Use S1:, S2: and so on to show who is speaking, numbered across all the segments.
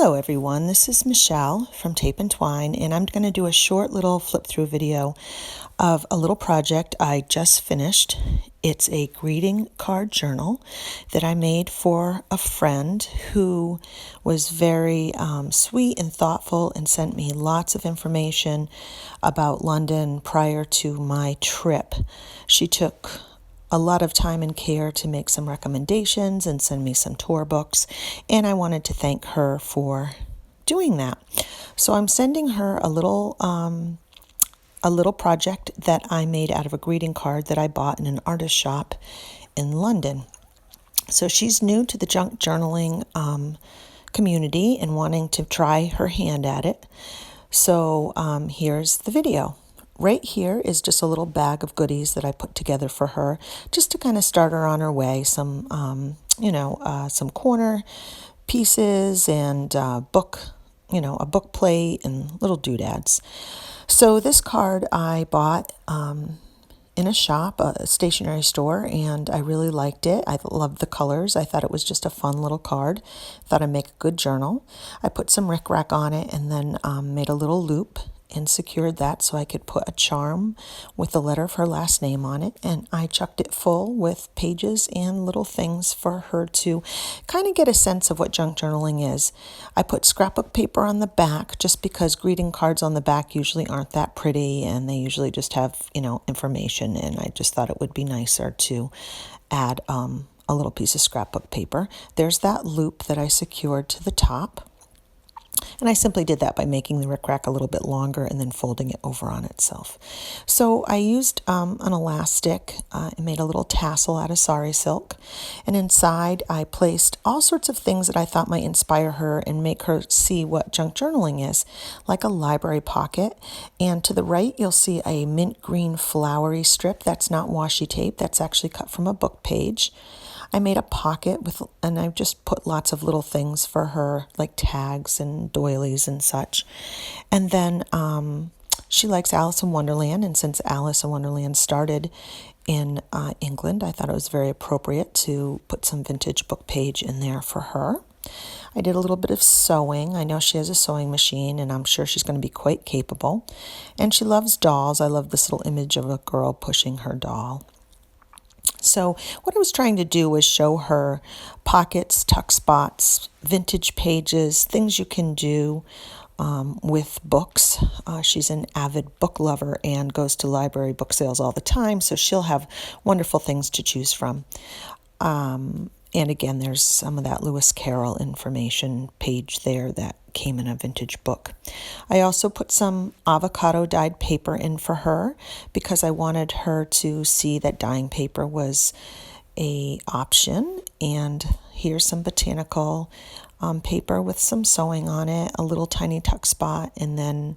S1: Hello everyone, this is Michelle from Tape and Twine, and I'm going to do a short little flip through video of a little project I just finished. It's a greeting card journal that I made for a friend who was very sweet and thoughtful and sent me lots of information about London prior to my trip. She took a lot of time and care to make some recommendations and send me some tour books, and I wanted to thank her for doing that. So I'm sending her a little project that I made out of a greeting card that I bought in an artist shop in London. So she's new to the junk journaling community and wanting to try her hand at it. So here's the video. Right here is just a little bag of goodies that I put together for her, just to kind of start her on her way. Some, some corner pieces and a book plate and little doodads. So this card I bought in a shop, a stationery store, and I really liked it. I loved the colors. I thought it was just a fun little card. Thought I'd make a good journal. I put some rickrack on it and then made a little loop and secured that so I could put a charm with the letter of her last name on it. And I chucked it full with pages and little things for her to kind of get a sense of what junk journaling is. I put scrapbook paper on the back just because greeting cards on the back usually aren't that pretty and they usually just have, information. And I just thought it would be nicer to add a little piece of scrapbook paper. There's that loop that I secured to the top. And I simply did that by making the rickrack a little bit longer and then folding it over on itself. So I used an elastic and made a little tassel out of sari silk. And inside I placed all sorts of things that I thought might inspire her and make her see what junk journaling is, like a library pocket. And to the right, you'll see a mint green flowery strip. That's not washi tape. That's actually cut from a book page. I made a pocket and I just put lots of little things for her, like tags and doilies and such. And then she likes Alice in Wonderland, and since Alice in Wonderland started in England, I thought it was very appropriate to put some vintage book page in there for her. I did a little bit of sewing. I know she has a sewing machine, and I'm sure she's going to be quite capable. And she loves dolls. I love this little image of a girl pushing her doll. So what I was trying to do was show her pockets, tuck spots, vintage pages, things you can do with books. She's an avid book lover and goes to library book sales all the time, so she'll have wonderful things to choose from. And again, there's some of that Lewis Carroll information page there that came in a vintage book. I also put some avocado dyed paper in for her because I wanted her to see that dyeing paper was an option. And here's some botanical paper with some sewing on it, a little tiny tuck spot, and then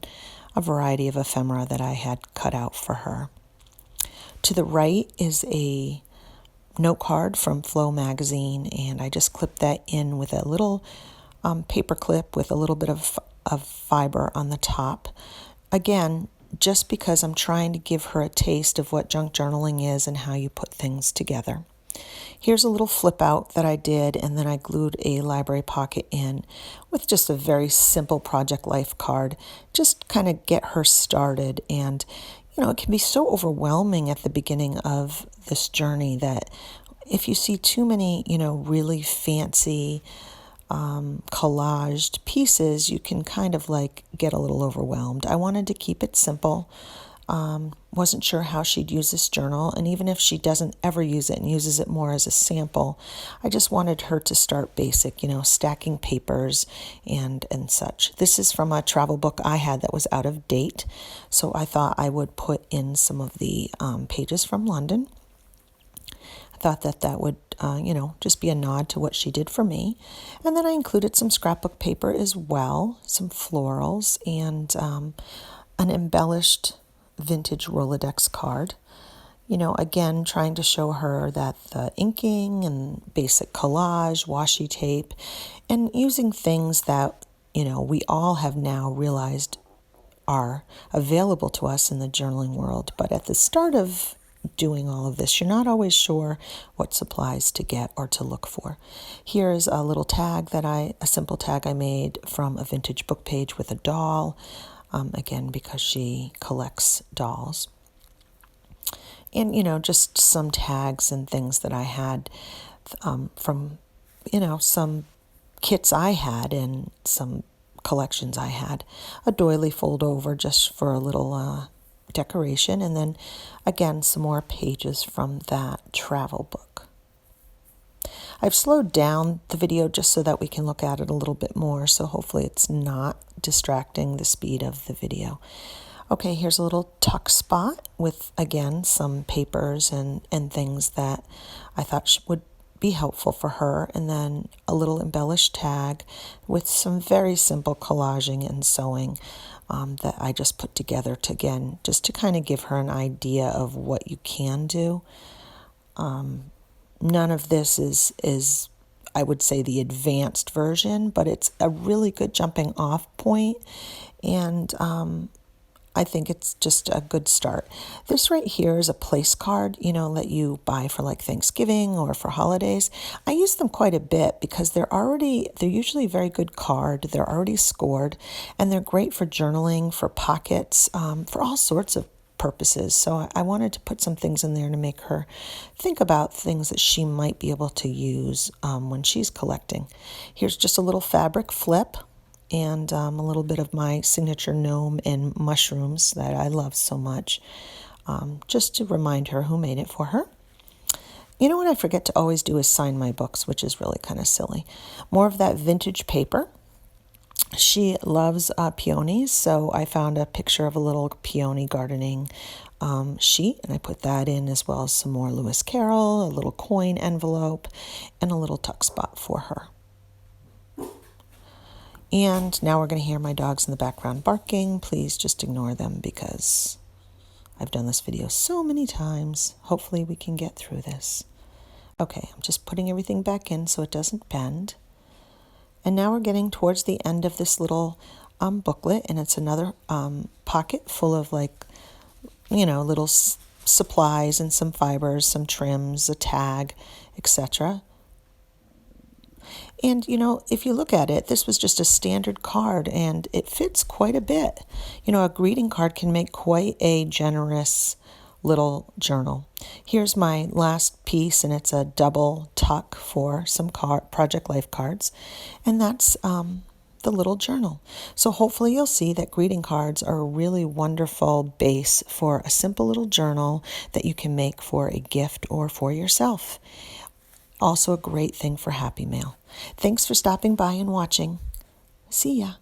S1: a variety of ephemera that I had cut out for her. To the right is a note card from Flow magazine, and I just clipped that in with a little paper clip with a little bit of fiber on the top. Again, just because I'm trying to give her a taste of what junk journaling is and how you put things together. Here's a little flip out that I did, and then I glued a library pocket in with just a very simple Project Life card, just kind of get her started. And it can be so overwhelming at the beginning of this journey that if you see too many, really fancy collaged pieces, you can kind of get a little overwhelmed. I wanted to keep it simple. Wasn't sure how she'd use this journal, and even if she doesn't ever use it and uses it more as a sample, I just wanted her to start basic, stacking papers and such. This is from a travel book I had that was out of date, so I thought I would put in some of the pages from London. I thought that would, just be a nod to what she did for me. And then I included some scrapbook paper as well, some florals, and an embellished vintage Rolodex card. Again, trying to show her that the inking and basic collage, washi tape, and using things that, we all have now realized are available to us in the journaling world. But at the start of doing all of this. You're not always sure what supplies to get or to look for. Here's a little tag a simple tag I made from a vintage book page with a doll, again, because she collects dolls. And, just some tags and things that I had from, some kits I had and some collections I had. A doily fold over just for a little decoration, and then again some more pages from that travel book. I've slowed down the video just so that we can look at it a little bit more, so hopefully it's not distracting the speed of the video. Okay, here's a little tuck spot with, again, some papers and things that I thought would be helpful for her, and then a little embellished tag with some very simple collaging and sewing that I just put together just to kind of give her an idea of what you can do. None of this is I would say the advanced version, but it's a really good jumping off point, and I think it's just a good start. This right here is a place card, that you buy for like Thanksgiving or for holidays. I use them quite a bit because they're usually a very good card. They're already scored, and they're great for journaling, for pockets, for all sorts of purposes. So I wanted to put some things in there to make her think about things that she might be able to use when she's collecting. Here's just a little fabric flip, and a little bit of my signature gnome and mushrooms that I love so much, just to remind her who made it for her. You know what I forget to always do is sign my books, which is really kind of silly. More of that vintage paper. She loves peonies, so I found a picture of a little peony gardening sheet, and I put that in, as well as some more Lewis Carroll, a little coin envelope, and a little tuck spot for her. And now we're going to hear my dogs in the background barking. Please just ignore them because I've done this video so many times. Hopefully we can get through this. Okay, I'm just putting everything back in so it doesn't bend. And now we're getting towards the end of this little booklet, and it's another pocket full of little supplies and some fibers, some trims, a tag, etc. And, if you look at it, this was just a standard card, and it fits quite a bit. A greeting card can make quite a generous little journal. Here's my last piece, and it's a double tuck for some Project Life cards, and that's the little journal. So hopefully you'll see that greeting cards are a really wonderful base for a simple little journal that you can make for a gift or for yourself. Also a great thing for Happy Mail. Thanks for stopping by and watching. See ya.